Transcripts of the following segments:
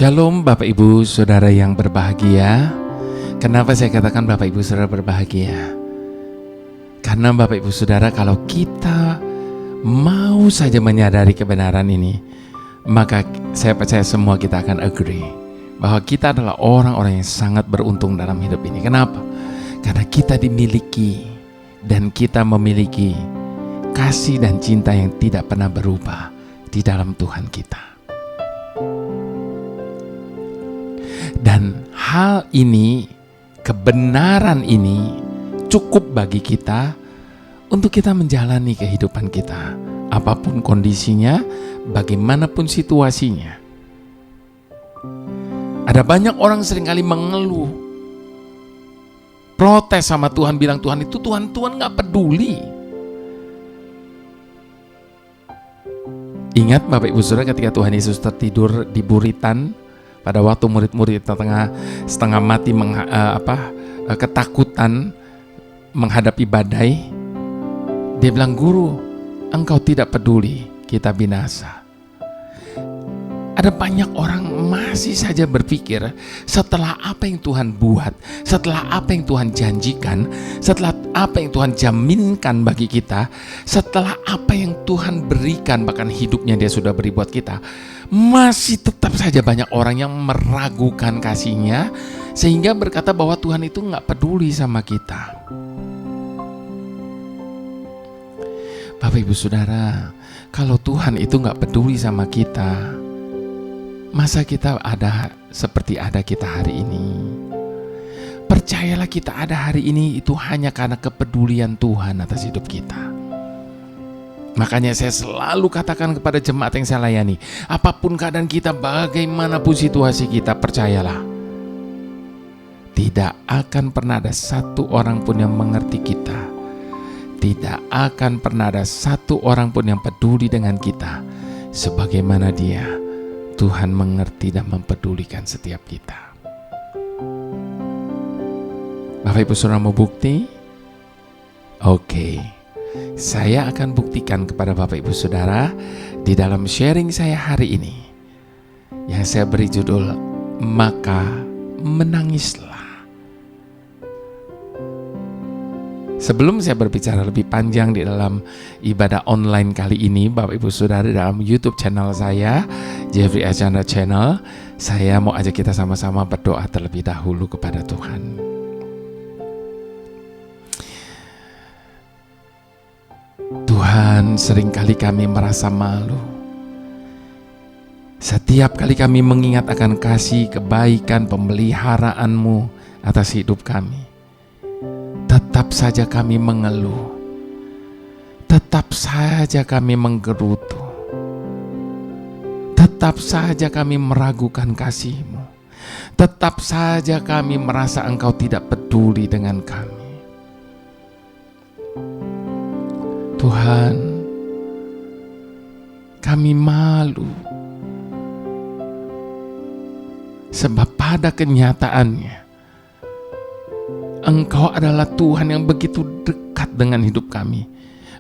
Shalom Bapak Ibu Saudara yang berbahagia. Kenapa saya katakan Bapak Ibu Saudara berbahagia? Karena Bapak Ibu Saudara, kalau kita mau saja menyadari kebenaran ini, maka saya percaya semua kita akan agree bahwa kita adalah orang-orang yang sangat beruntung dalam hidup ini. Kenapa? Karena kita dimiliki dan kita memiliki kasih dan cinta yang tidak pernah berubah di dalam Tuhan kita. Dan hal ini, kebenaran ini cukup bagi kita untuk kita menjalani kehidupan kita, apapun kondisinya, bagaimanapun situasinya. Ada banyak orang seringkali mengeluh, protes sama Tuhan, bilang Tuhan gak peduli. Ingat Bapak Ibu Saudara, ketika Tuhan Yesus tertidur di buritan, pada waktu murid-murid setengah mati ketakutan menghadapi badai, dia bilang, "Guru, engkau tidak peduli kita binasa." Ada banyak orang masih saja berpikir setelah apa yang Tuhan buat, setelah apa yang Tuhan janjikan, setelah apa yang Tuhan jaminkan bagi kita, setelah apa yang Tuhan berikan, bahkan hidupnya dia sudah beri buat kita, masih tetap saja banyak orang yang meragukan kasih-Nya sehingga berkata bahwa Tuhan itu gak peduli sama kita. Bapak Ibu Saudara, kalau Tuhan itu gak peduli sama kita, masa kita ada seperti ada kita hari ini? Percayalah, kita ada hari ini itu hanya karena kepedulian Tuhan atas hidup kita. Makanya saya selalu katakan kepada jemaat yang saya layani, apapun keadaan kita, bagaimanapun situasi kita, percayalah, tidak akan pernah ada satu orang pun yang mengerti kita. Tidak akan pernah ada satu orang pun yang peduli dengan kita sebagaimana Dia, Tuhan, mengerti dan mempedulikan setiap kita. Bapak Ibu Saudara mau bukti? Oke. Saya akan buktikan kepada Bapak Ibu Saudara di dalam sharing saya hari ini, yang saya beri judul Maka Menangislah. Sebelum saya berbicara lebih panjang di dalam ibadah online kali ini, Bapak Ibu Saudara, dalam YouTube channel saya, Jeffrey Archandra Channel, saya mau ajak kita sama-sama berdoa terlebih dahulu kepada Tuhan. Tuhan, seringkali kami merasa malu. Setiap kali kami mengingat akan kasih, kebaikan, pemeliharaan-Mu atas hidup kami, tetap saja kami mengeluh, tetap saja kami menggerutu, tetap saja kami meragukan kasih-Mu, tetap saja kami merasa Engkau tidak peduli dengan kami. Tuhan, kami malu, sebab pada kenyataannya Engkau adalah Tuhan yang begitu dekat dengan hidup kami,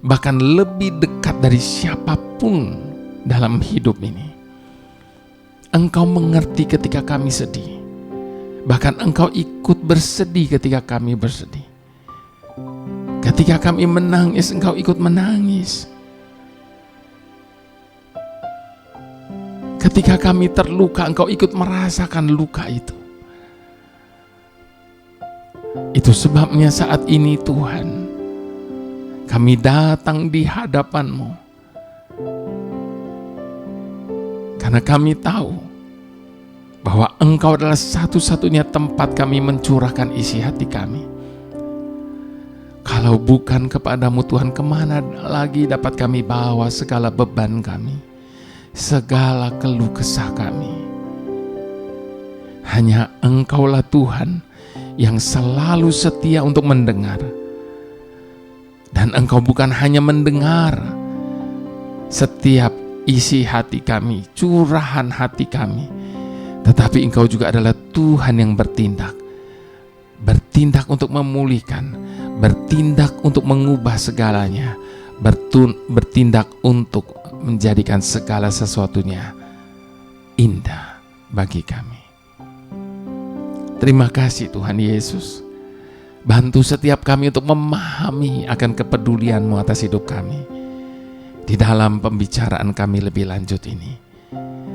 bahkan lebih dekat dari siapapun dalam hidup ini. Engkau mengerti ketika kami sedih, bahkan Engkau ikut bersedih ketika kami bersedih. Ketika kami menangis, Engkau ikut menangis. Ketika kami terluka, Engkau ikut merasakan luka itu. Itu sebabnya saat ini Tuhan, kami datang di hadapan-Mu, karena kami tahu bahwa Engkau adalah satu-satunya tempat kami mencurahkan isi hati kami. Kalau bukan kepada-Mu Tuhan, kemana lagi dapat kami bawa segala beban kami, segala keluh kesah kami? Hanya Engkaulah Tuhan yang selalu setia untuk mendengar. Dan Engkau bukan hanya mendengar setiap isi hati kami, curahan hati kami, tetapi Engkau juga adalah Tuhan yang bertindak untuk memulihkan, bertindak untuk mengubah segalanya, bertindak untuk menjadikan segala sesuatunya indah bagi kami. Terima kasih Tuhan Yesus. Bantu setiap kami untuk memahami akan kepedulian-Mu atas hidup kami di dalam pembicaraan kami lebih lanjut ini.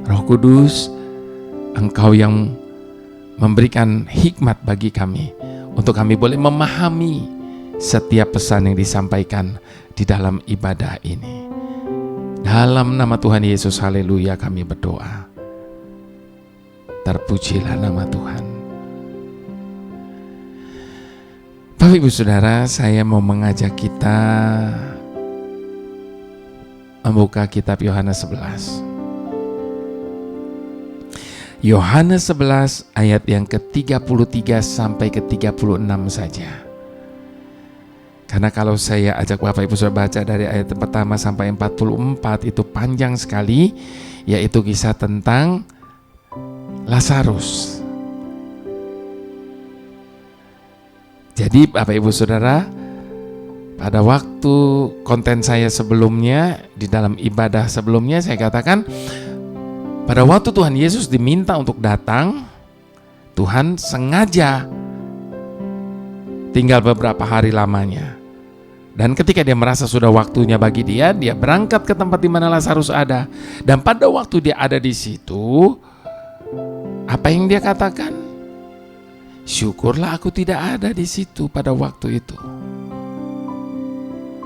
Roh Kudus, Engkau yang memberikan hikmat bagi kami untuk kami boleh memahami setiap pesan yang disampaikan di dalam ibadah ini. Dalam nama Tuhan Yesus, haleluya, kami berdoa. Terpujilah nama Tuhan. Bapak Ibu Saudara, saya mau mengajak kita membuka kitab Yohanes 11. Yohanes 11 ayat yang ke-33 sampai ke-36 saja. Karena kalau saya ajak Bapak Ibu Saudara baca dari ayat pertama sampai 44 itu panjang sekali, yaitu kisah tentang Lazarus. Jadi Bapak Ibu Saudara, pada waktu konten saya sebelumnya, di dalam ibadah sebelumnya saya katakan, pada waktu Tuhan Yesus diminta untuk datang, Tuhan sengaja tinggal beberapa hari lamanya. Dan ketika dia merasa sudah waktunya bagi dia berangkat ke tempat di mana Lazarus ada. Dan pada waktu dia ada di situ, apa yang dia katakan? Syukurlah aku tidak ada di situ pada waktu itu.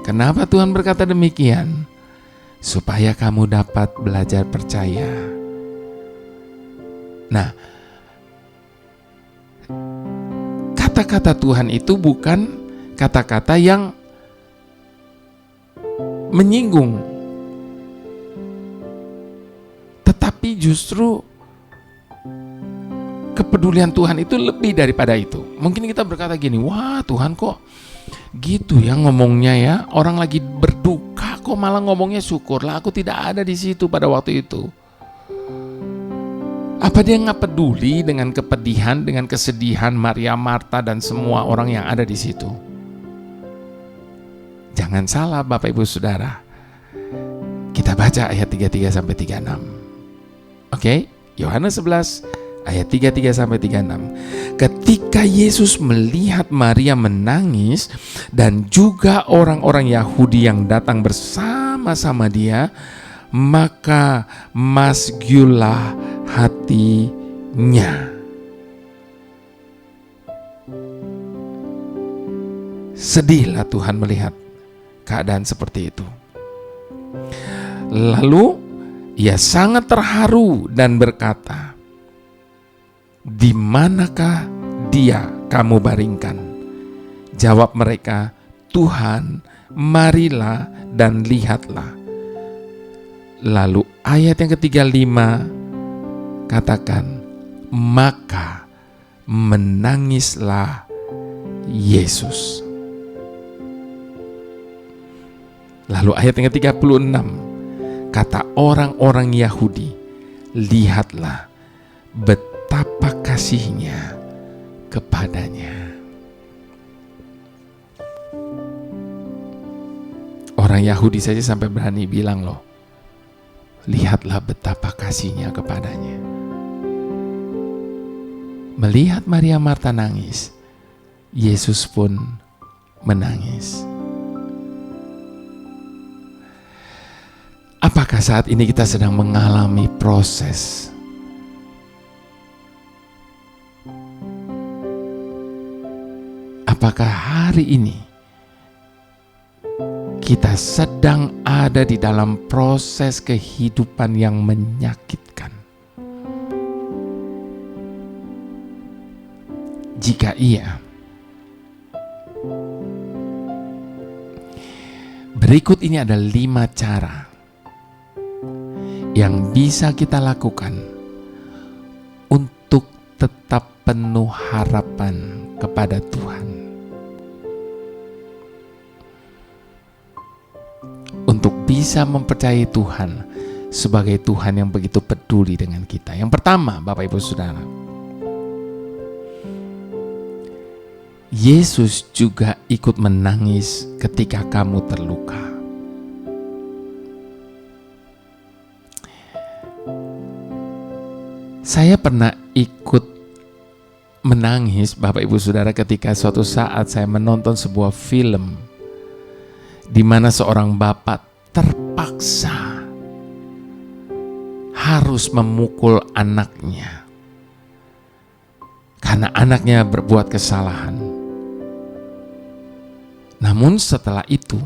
Kenapa Tuhan berkata demikian? Supaya kamu dapat belajar percaya. Nah, kata-kata Tuhan itu bukan kata-kata yang menyinggung, tetapi justru kepedulian Tuhan itu lebih daripada itu. Mungkin kita berkata gini, wah Tuhan kok gitu ya ngomongnya ya, orang lagi berduka kok malah ngomongnya syukurlah aku tidak ada di situ pada waktu itu. Apa dia nggak peduli dengan kepedihan, dengan kesedihan Maria, Marta dan semua orang yang ada di situ? Jangan salah Bapak Ibu Saudara. Kita baca ayat 33 sampai 36. Oke, Yohanes 11 ayat 33 sampai 36. Ketika Yesus melihat Maria menangis dan juga orang-orang Yahudi yang datang bersama-sama dia, maka masgyulah hatinya. Sedihlah Tuhan melihat keadaan seperti itu. Lalu ia sangat terharu dan berkata, "Di manakah dia kamu baringkan?" Jawab mereka, "Tuhan, marilah dan lihatlah." Lalu ayat yang ke-35 katakan, maka menangislah Yesus. Lalu ayat yang ke-36 kata orang-orang Yahudi, lihatlah betapa kasihnya kepadanya. Orang Yahudi saja sampai berani bilang loh, lihatlah betapa kasihnya kepadanya. Melihat Maria Marta nangis, Yesus pun menangis. Apakah saat ini kita sedang mengalami proses apakah hari ini kita sedang ada di dalam proses kehidupan yang menyakitkan? Jika iya, berikut ini ada 5 cara yang bisa kita lakukan untuk tetap penuh harapan kepada Tuhan, untuk bisa mempercayai Tuhan sebagai Tuhan yang begitu peduli dengan kita. Yang pertama, Bapak Ibu Saudara, Yesus juga ikut menangis ketika kamu terluka. Saya pernah ikut menangis, Bapak Ibu Saudara, ketika suatu saat saya menonton sebuah film di mana seorang bapak terpaksa harus memukul anaknya karena anaknya berbuat kesalahan. Namun setelah itu,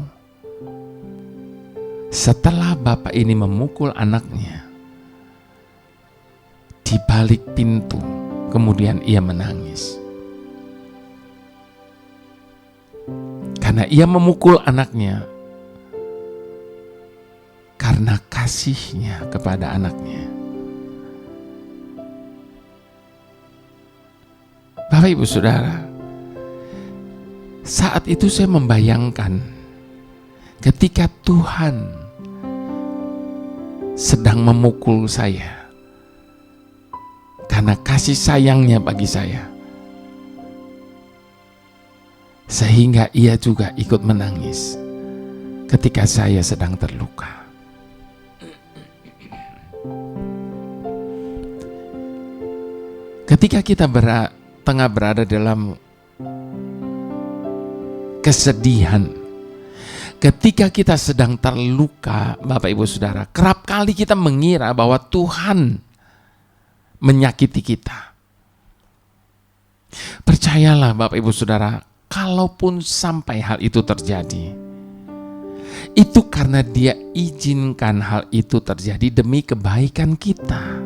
setelah bapak ini memukul anaknya, di balik pintu, kemudian ia menangis. Karena ia memukul anaknya karena kasihnya kepada anaknya. Bapak Ibu Saudara, saat itu saya membayangkan ketika Tuhan sedang memukul saya karena kasih sayangnya bagi saya, sehingga ia juga ikut menangis ketika saya sedang terluka. Ketika kita tengah berada dalam kesedihan, ketika kita sedang terluka, Bapak Ibu Saudara, kerap kali kita mengira bahwa Tuhan menyakiti kita. Percayalah Bapak Ibu Saudara, kalaupun sampai hal itu terjadi, itu karena Dia izinkan hal itu terjadi demi kebaikan kita.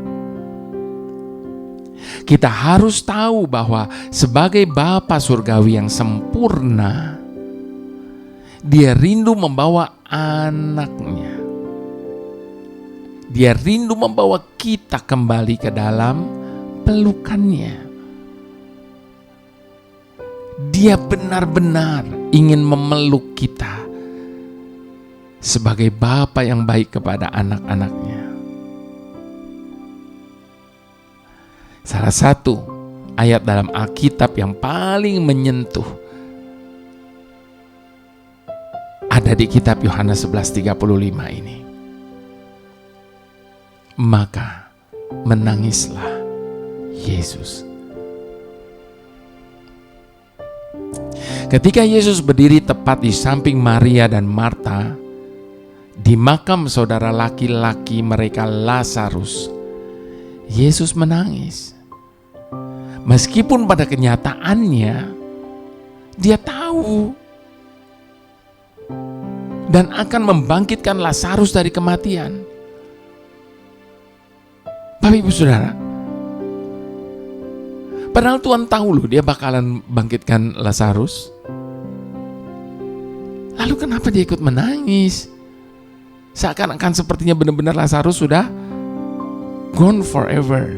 Kita harus tahu bahwa sebagai Bapa Surgawi yang sempurna, Dia rindu membawa anaknya. Dia rindu membawa kita kembali ke dalam pelukannya. Dia benar-benar ingin memeluk kita sebagai Bapa yang baik kepada anak-anaknya. Salah satu ayat dalam Alkitab yang paling menyentuh ada di kitab Yohanes 11:35 ini. Maka menangislah Yesus. Ketika Yesus berdiri tepat di samping Maria dan Marta di makam saudara laki-laki mereka Lazarus, Yesus menangis. Meskipun pada kenyataannya Dia tahu dan akan membangkitkan Lazarus dari kematian. Bapak Ibu Saudara, padahal Tuhan tahu loh Dia bakalan bangkitkan Lazarus. Lalu kenapa Dia ikut menangis? Seakan-akan sepertinya benar-benar Lazarus sudah gone forever.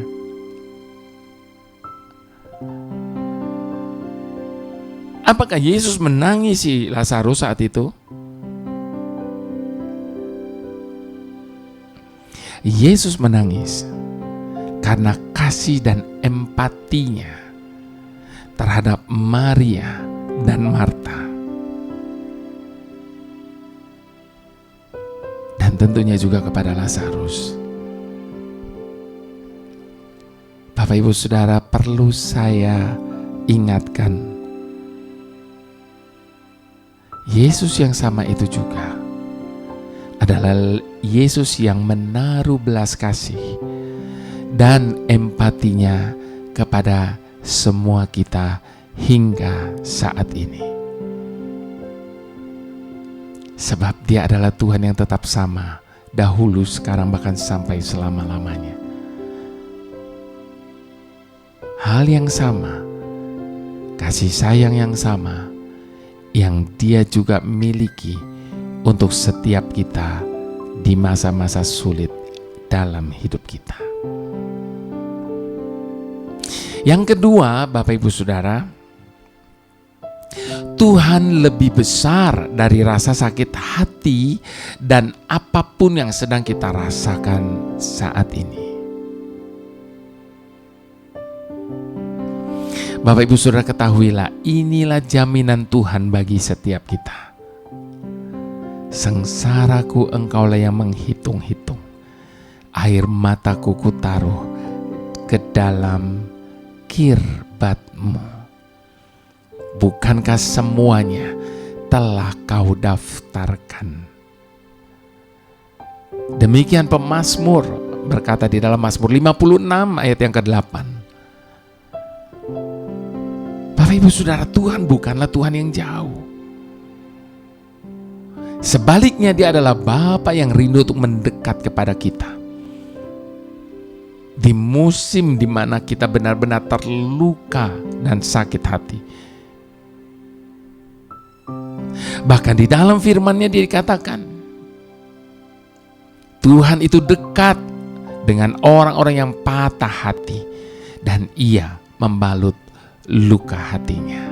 Apakah Yesus menangisi Lazarus saat itu? Yesus menangis karena kasih dan empatinya terhadap Maria dan Marta. Dan tentunya juga kepada Lazarus. Bapak Ibu Saudara, perlu saya ingatkan, Yesus yang sama itu juga adalah Yesus yang menaruh belas kasih dan empatinya kepada semua kita hingga saat ini. Sebab Dia adalah Tuhan yang tetap sama, dahulu, sekarang, bahkan sampai selama-lamanya. Hal yang sama, kasih sayang yang sama, yang Dia juga miliki untuk setiap kita di masa-masa sulit dalam hidup kita. Yang kedua, Bapak Ibu Saudara, Tuhan lebih besar dari rasa sakit hati dan apapun yang sedang kita rasakan saat ini. Bapak Ibu Saudara, ketahuilah, inilah jaminan Tuhan bagi setiap kita. Sengsaraku engkaulah yang menghitung-hitung, air mataku kutaruh ke dalam kirbatmu. Bukankah semuanya telah kau daftarkan? Demikian pemazmur berkata di dalam Mazmur 56 ayat yang ke-8. Bapak Ibu Saudara, Tuhan bukanlah Tuhan yang jauh. Sebaliknya Dia adalah Bapa yang rindu untuk mendekat kepada kita. Di musim di mana kita benar-benar terluka dan sakit hati. Bahkan di dalam firman-Nya Dia dikatakan, Tuhan itu dekat dengan orang-orang yang patah hati dan Ia membalut luka hatinya.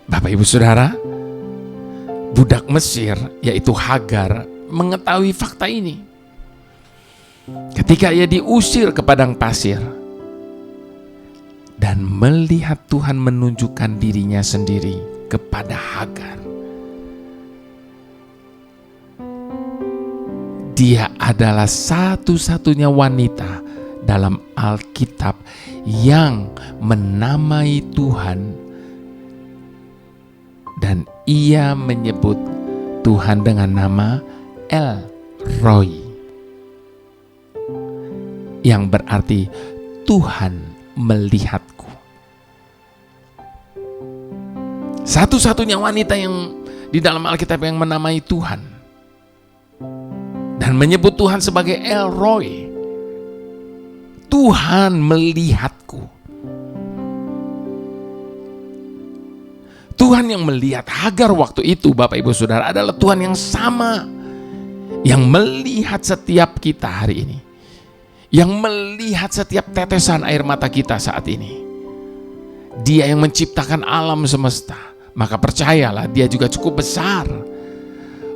Bapak Ibu Saudara, budak Mesir yaitu Hagar mengetahui fakta ini. Ketika ia diusir ke padang pasir dan melihat Tuhan menunjukkan dirinya sendiri kepada Hagar. Dia adalah satu-satunya wanita dalam Alkitab yang menamai Tuhan dan ia menyebut Tuhan dengan nama El Roi, yang berarti Tuhan melihatku. Satu-satunya wanita yang di dalam Alkitab yang menamai Tuhan dan menyebut Tuhan sebagai El Roi. Tuhan melihatku. Tuhan yang melihat Hagar waktu itu, Bapak Ibu Saudara, adalah Tuhan yang sama yang melihat setiap kita hari ini, yang melihat setiap tetesan air mata kita saat ini. Dia yang menciptakan alam semesta, maka percayalah Dia juga cukup besar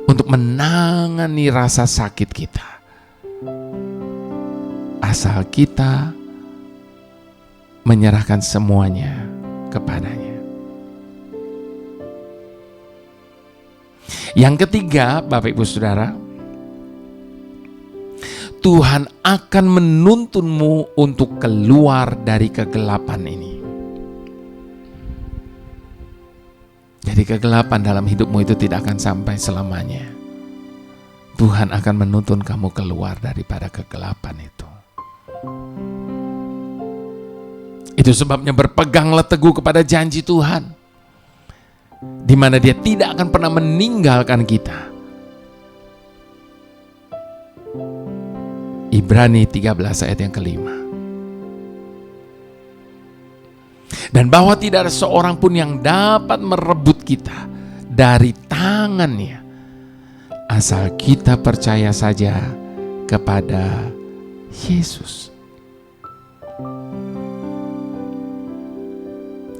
untuk menangani rasa sakit kita, asal kita menyerahkan semuanya kepadanya. Yang ketiga, Bapak Ibu Saudara, Tuhan akan menuntunmu untuk keluar dari kegelapan ini. Jadi kegelapan dalam hidupmu itu tidak akan sampai selamanya. Tuhan akan menuntun kamu keluar daripada kegelapan itu. Itu sebabnya berpeganglah teguh kepada janji Tuhan, di mana Dia tidak akan pernah meninggalkan kita. Ibrani 13 ayat yang ke-5. Dan bahwa tidak ada seorang pun yang dapat merebut kita dari tangan-Nya, asal kita percaya saja kepada Yesus.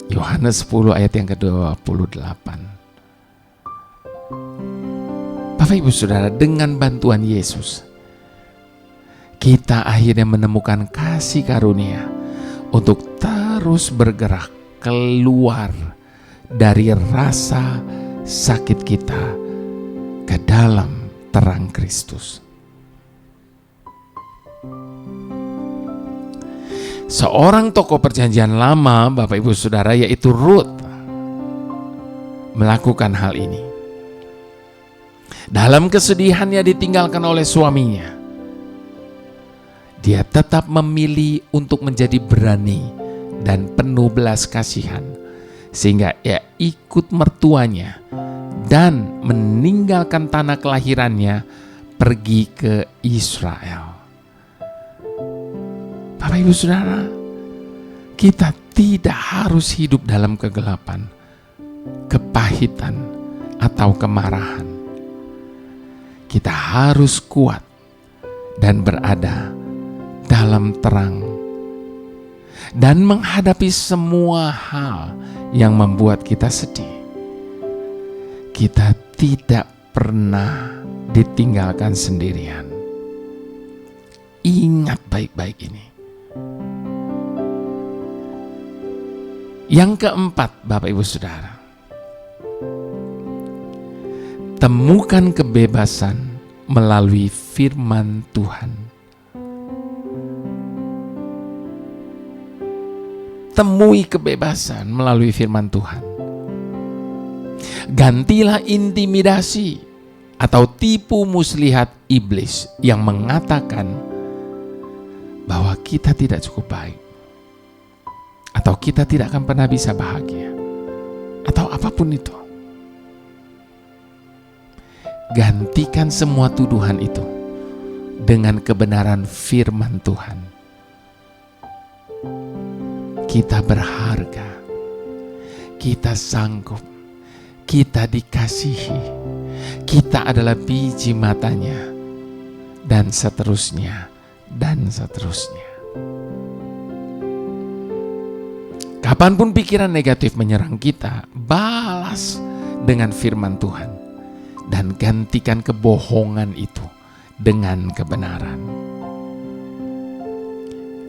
Yohanes 10 ayat yang ke-28. Bapak Ibu Saudara, dengan bantuan Yesus, kita akhirnya menemukan kasih karunia untuk terus bergerak keluar dari rasa sakit kita ke dalam terang Kristus. Seorang tokoh perjanjian lama, Bapak Ibu Saudara, yaitu Ruth, melakukan hal ini. Dalam kesedihannya ditinggalkan oleh suaminya, dia tetap memilih untuk menjadi berani dan penuh belas kasihan, sehingga ia ikut mertuanya dan meninggalkan tanah kelahirannya pergi ke Israel. Bapak Ibu Saudara, kita tidak harus hidup dalam kegelapan, kepahitan, atau kemarahan. Kita harus kuat dan berada dalam terang dan menghadapi semua hal yang membuat kita sedih. Kita tidak pernah ditinggalkan sendirian. Ingat baik-baik ini. Yang keempat, Bapak Ibu Saudara, temukan kebebasan melalui firman Tuhan. temui kebebasan melalui firman Tuhan. Gantilah intimidasi atau tipu muslihat iblis yang mengatakan bahwa kita tidak cukup baik, atau kita tidak akan pernah bisa bahagia, atau apapun itu. Gantikan semua tuduhan itu dengan kebenaran firman Tuhan. Kita berharga, kita sanggup, kita dikasihi, kita adalah biji matanya, dan seterusnya, dan seterusnya. Kapanpun pikiran negatif menyerang kita, balas dengan firman Tuhan, dan gantikan kebohongan itu dengan kebenaran.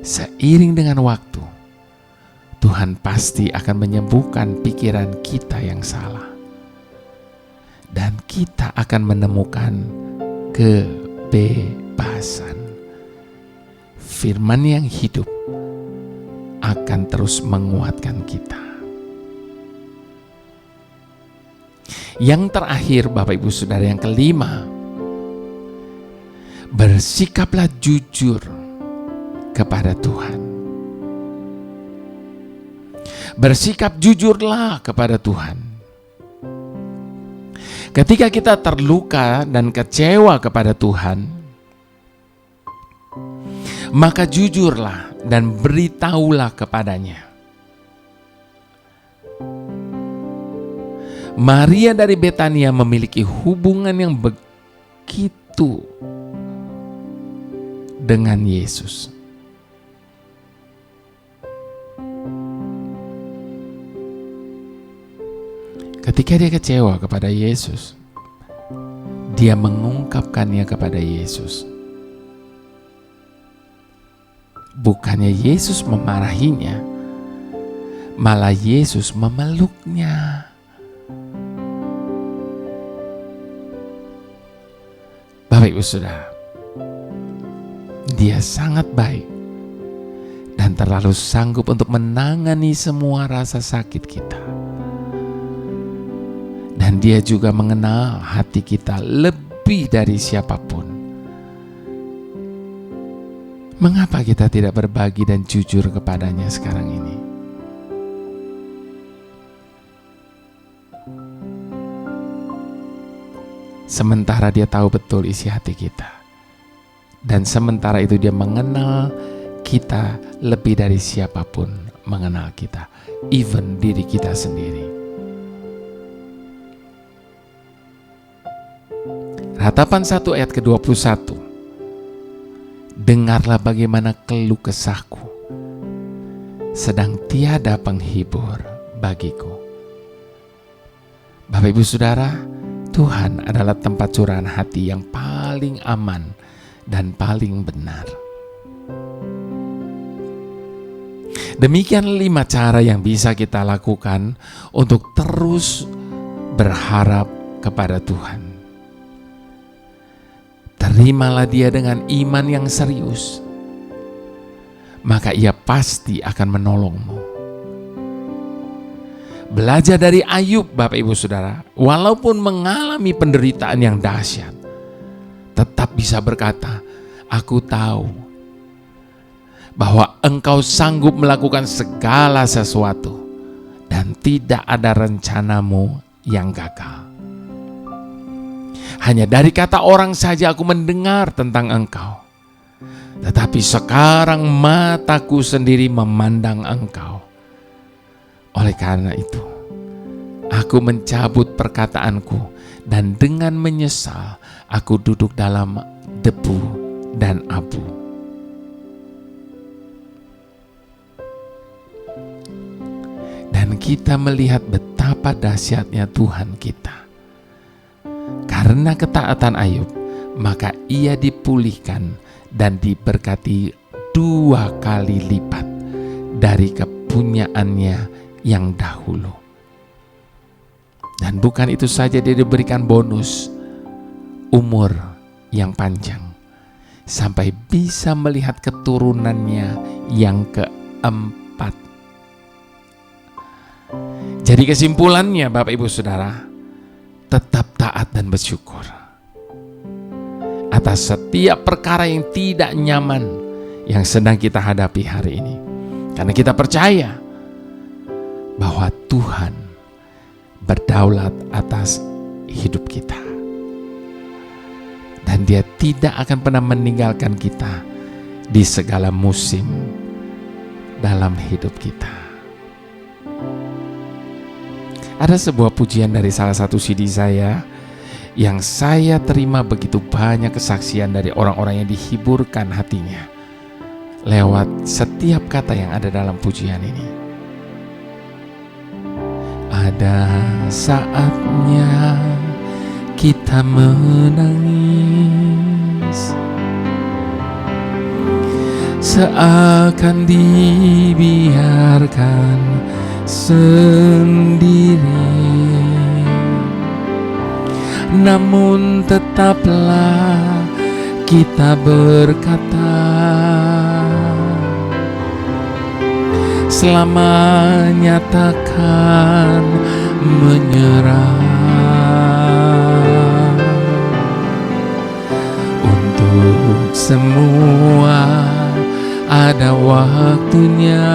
Seiring dengan waktu, Tuhan pasti akan menyembuhkan pikiran kita yang salah, dan kita akan menemukan kebebasan. Firman yang hidup akan terus menguatkan kita. Yang terakhir, Bapak Ibu Saudara, yang kelima, bersikaplah jujur kepada Tuhan. Bersikap jujurlah kepada Tuhan. Ketika kita terluka dan kecewa kepada Tuhan, maka jujurlah dan beritahulah kepadanya. Maria dari Betania memiliki hubungan yang begitu dengan Yesus. Ketika dia kecewa kepada Yesus, dia mengungkapkannya kepada Yesus. Bukannya Yesus memarahinya, malah Yesus memeluknya. Bapak Ibu Saudara, dia sangat baik dan terlalu sanggup untuk menangani semua rasa sakit kita. Dan dia juga mengenal hati kita lebih dari siapapun. Mengapa kita tidak berbagi dan jujur kepadanya sekarang ini? Sementara dia tahu betul isi hati kita, dan sementara itu dia mengenal kita lebih dari siapapun mengenal kita, even diri kita sendiri. Ratapan 1 ayat ke-21. Dengarlah bagaimana keluh kesahku, sedang tiada penghibur bagiku. Bapak Ibu Saudara, Tuhan adalah tempat curahan hati yang paling aman dan paling benar. Demikian 5 cara yang bisa kita lakukan untuk terus berharap kepada Tuhan. Terimalah dia dengan iman yang serius, maka ia pasti akan menolongmu. Belajar dari Ayub, Bapak Ibu Saudara, walaupun mengalami penderitaan yang dahsyat, tetap bisa berkata, aku tahu bahwa Engkau sanggup melakukan segala sesuatu dan tidak ada rencanamu yang gagal. Hanya dari kata orang saja aku mendengar tentang Engkau, tetapi sekarang mataku sendiri memandang Engkau. Oleh karena itu, aku mencabut perkataanku dan dengan menyesal aku duduk dalam debu dan abu. Dan kita melihat betapa dahsyatnya Tuhan kita. Karena ketaatan Ayub, maka ia dipulihkan dan diberkati 2 kali lipat dari kepunyaannya yang dahulu. Dan bukan itu saja, dia diberikan bonus umur yang panjang sampai bisa melihat keturunannya yang keempat Jadi kesimpulannya Bapak Ibu Saudara, tetap taat dan bersyukur atas setiap perkara yang tidak nyaman yang sedang kita hadapi hari ini. Karena kita percaya bahwa Tuhan berdaulat atas hidup kita. Dan Dia tidak akan pernah meninggalkan kita di segala musim dalam hidup kita. Ada sebuah pujian dari salah satu CD saya yang saya terima begitu banyak kesaksian dari orang-orang yang dihiburkan hatinya lewat setiap kata yang ada dalam pujian ini. Ada saatnya kita menangis, seakan dibiarkan sendiri, namun tetaplah kita berkata, selamanya takkan menyerah. Untuk semua ada waktunya.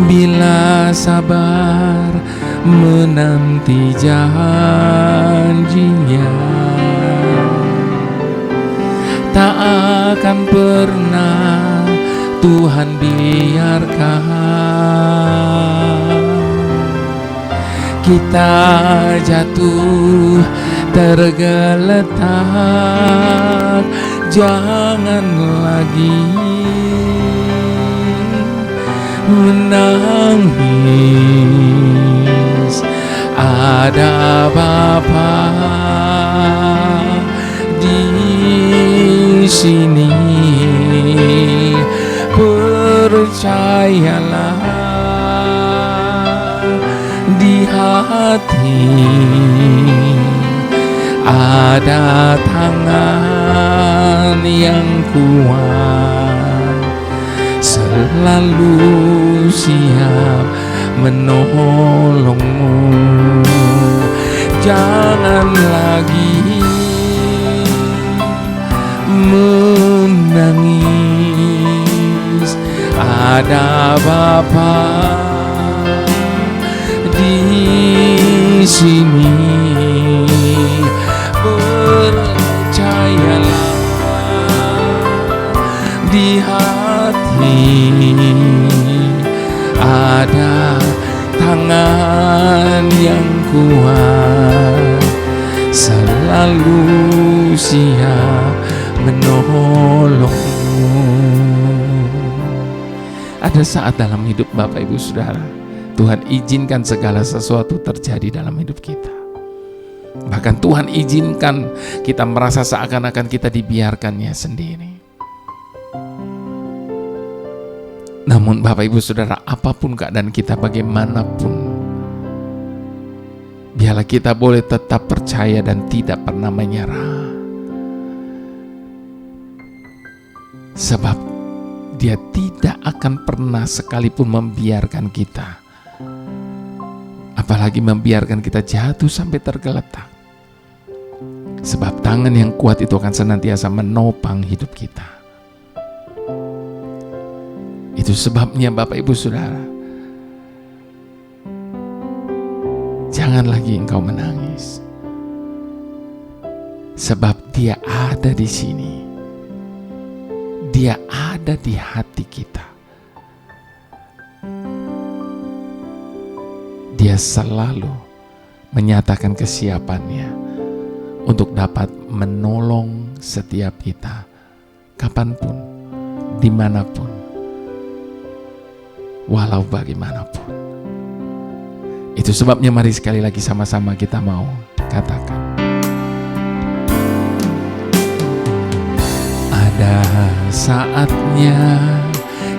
Bila sabar menanti janjinya, tak akan pernah Tuhan biarkan kita jatuh tergeletak. Jangan lagi menangis, ada Bapa di sini. Percayalah, di hati ada tangan yang kuat, selalu siap menolongmu. Jangan lagi menangis, ada Bapa di sini. Percayalah, di hati ada tangan yang kuat, selalu siap menolongmu. Ada saat dalam hidup Bapak Ibu Saudara, Tuhan izinkan segala sesuatu terjadi dalam hidup kita. Bahkan Tuhan izinkan kita merasa seakan-akan kita dibiarkannya sendiri. Namun Bapak Ibu Saudara, apapun keadaan kita bagaimanapun, biarlah kita boleh tetap percaya dan tidak pernah menyerah. Sebab Dia tidak akan pernah sekalipun membiarkan kita, apalagi membiarkan kita jatuh sampai tergeletak. Sebab tangan yang kuat itu akan senantiasa menopang hidup kita. Itu sebabnya Bapak Ibu Saudara, jangan lagi engkau menangis. Sebab Dia ada di sini. Dia ada di hati kita. Dia selalu menyatakan kesiapannya untuk dapat menolong setiap kita, kapanpun, dimanapun, walau bagaimanapun. Itu sebabnya mari sekali lagi sama-sama kita mau katakan, ada saatnya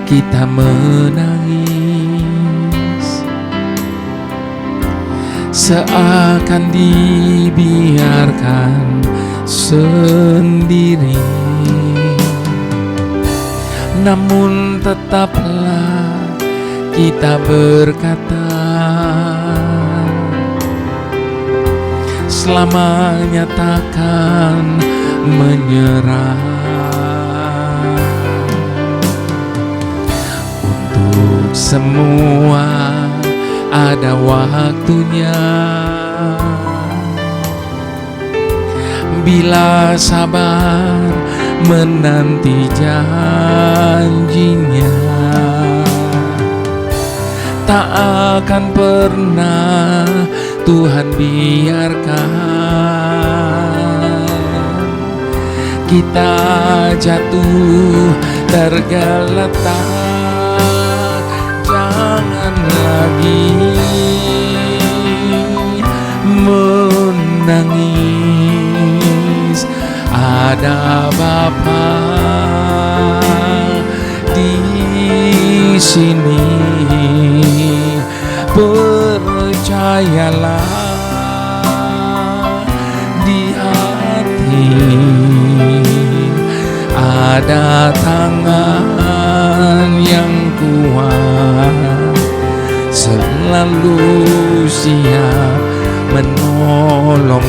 kita menangis, seakan dibiarkan sendiri, namun tetaplah kita berkata selamanya takkan menyerah. Untuk semua ada waktunya. Bila sabar menanti janjinya, tak akan pernah Tuhan biarkan kita jatuh tergeletak. Jangan lagi menangis, ada Bapa di sini. Percayalah, di hati ada tangan yang kuat, selalu siap menolongmu.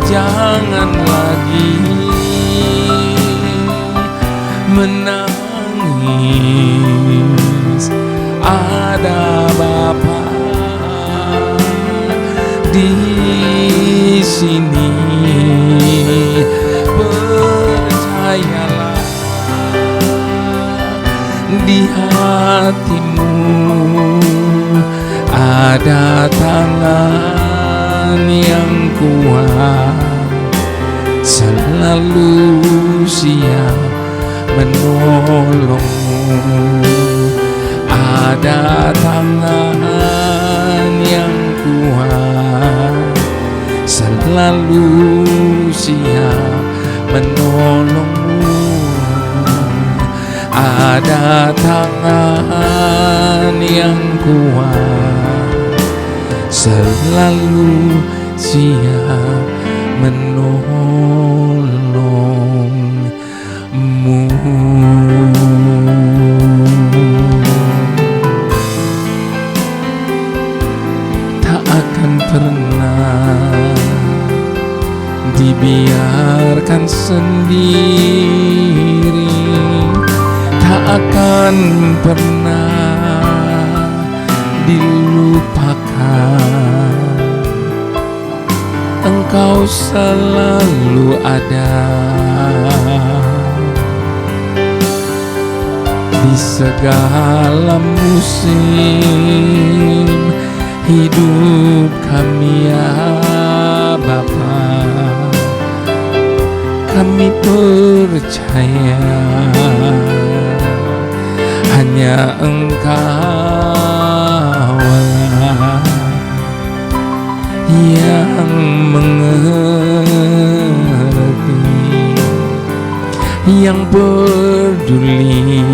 Jangan lagi menangis, ada Bapa di sini. Percayalah, di hatimu ada tangan yang kuat, selalu siap menolongmu. Ada tangan yang kuat, selalu siap menolongmu. Ada tangan yang kuat, selalu siap menolongmu. Tak akan pernah dibiarkan sendiri, tak akan pernah dilupakan. Engkau selalu ada di segala musim hidup kami, ya Bapa. Kami percaya hanya Engkau yang mengerti, yang peduli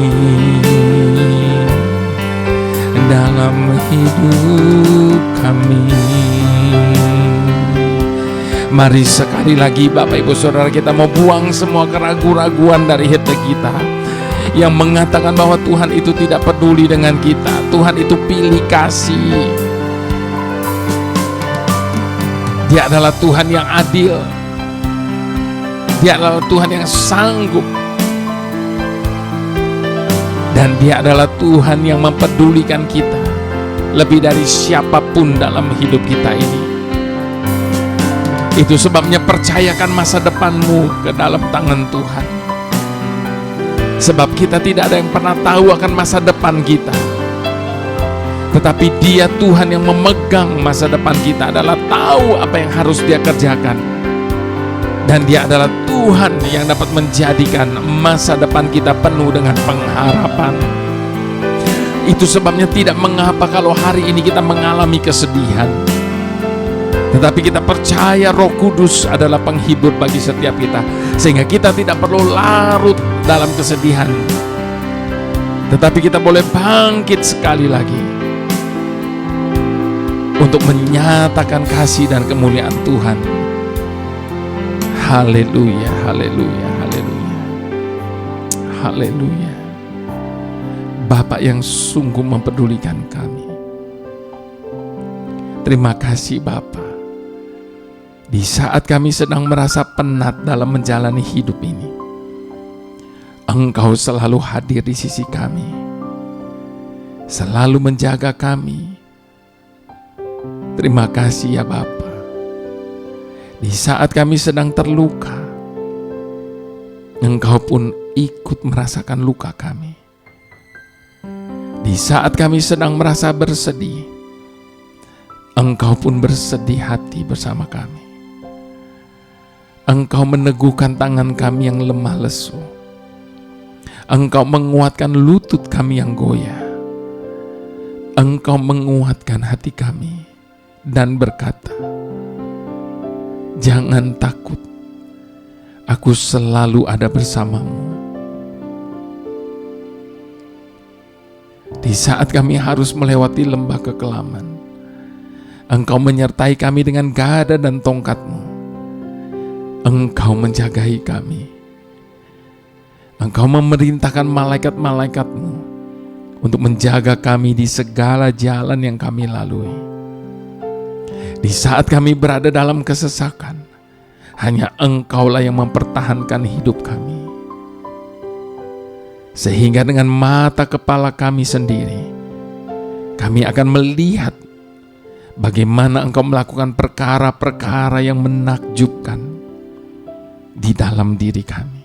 dalam hidup kami. Mari sekali lagi Bapak Ibu Saudara, kita mau buang semua keraguan-raguan dari hati kita yang mengatakan bahwa Tuhan itu tidak peduli dengan kita. Tuhan itu pilih kasih. Dia adalah Tuhan yang adil. Dia adalah Tuhan yang sanggup. Dan Dia adalah Tuhan yang mempedulikan kita lebih dari siapapun dalam hidup kita ini. Itu sebabnya percayakan masa depanmu ke dalam tangan Tuhan. Sebab kita tidak ada yang pernah tahu akan masa depan kita. Tetapi Dia Tuhan yang memegang masa depan kita, adalah tahu apa yang harus Dia kerjakan. Dan Dia adalah Tuhan yang dapat menjadikan masa depan kita penuh dengan pengharapan. Itu sebabnya tidak mengapa kalau hari ini kita mengalami kesedihan, tetapi kita percaya Roh Kudus adalah penghibur bagi setiap kita, sehingga kita tidak perlu larut dalam kesedihan, tetapi kita boleh bangkit sekali lagi untuk menyatakan kasih dan kemuliaan Tuhan. Haleluya, haleluya, haleluya, haleluya. Bapa yang sungguh mempedulikan kami. Terima kasih Bapa. Di saat kami sedang merasa penat dalam menjalani hidup ini, Engkau selalu hadir di sisi kami, selalu menjaga kami. Terima kasih ya Bapa. Di saat kami sedang terluka, Engkau pun ikut merasakan luka kami. Di saat kami sedang merasa bersedih, Engkau pun bersedih hati bersama kami. Engkau meneguhkan tangan kami yang lemah lesu. Engkau menguatkan lutut kami yang goyah. Engkau menguatkan hati kami dan berkata, "Jangan takut, aku selalu ada bersamamu." Di saat kami harus melewati lembah kekelaman, Engkau menyertai kami dengan gada dan tongkat-Mu. Engkau menjagai kami. Engkau memerintahkan malaikat-malaikat-Mu untuk menjaga kami di segala jalan yang kami lalui. Di saat kami berada dalam kesesakan, hanya Engkaulah yang mempertahankan hidup kami. Sehingga dengan mata kepala kami sendiri, kami akan melihat bagaimana Engkau melakukan perkara-perkara yang menakjubkan di dalam diri kami.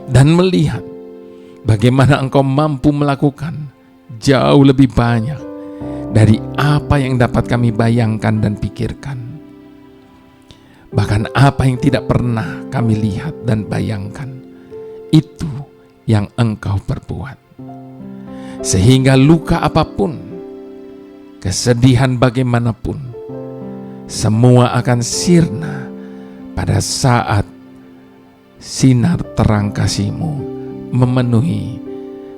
Dan melihat bagaimana Engkau mampu melakukan jauh lebih banyak dari apa yang dapat kami bayangkan dan pikirkan. Bahkan apa yang tidak pernah kami lihat dan bayangkan, itu yang Engkau perbuat. Sehingga luka apapun, kesedihan bagaimanapun, semua akan sirna pada saat sinar terang kasih-Mu memenuhi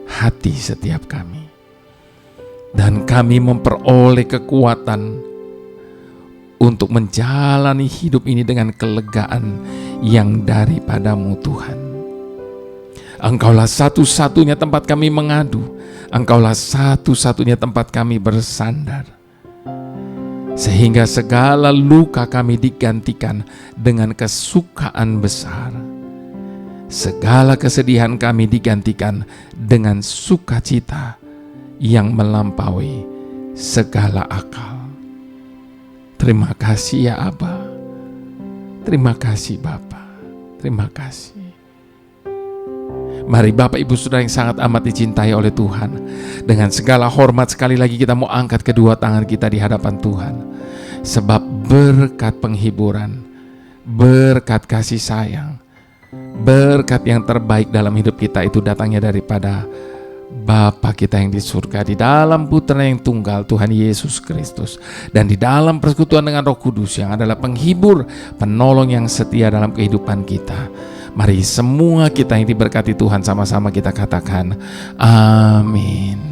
hati setiap kami. Dan kami memperoleh kekuatan untuk menjalani hidup ini dengan kelegaan yang daripada-Mu Tuhan. Engkaulah satu-satunya tempat kami mengadu. Engkaulah satu-satunya tempat kami bersandar. Sehingga segala luka kami digantikan dengan kesukaan besar. Segala kesedihan kami digantikan dengan sukacita yang melampaui segala akal. Terima kasih ya Aba. Terima kasih Bapa. Terima kasih. Mari Bapak Ibu Saudara yang sangat amat dicintai oleh Tuhan, dengan segala hormat sekali lagi kita mau angkat kedua tangan kita di hadapan Tuhan. Sebab berkat penghiburan, berkat kasih sayang, berkat yang terbaik dalam hidup kita itu datangnya daripada Bapa kita yang di surga, di dalam Putra yang tunggal Tuhan Yesus Kristus, dan di dalam persekutuan dengan Roh Kudus yang adalah penghibur, penolong yang setia dalam kehidupan kita. Mari semua kita yang diberkati Tuhan sama-sama kita katakan amin.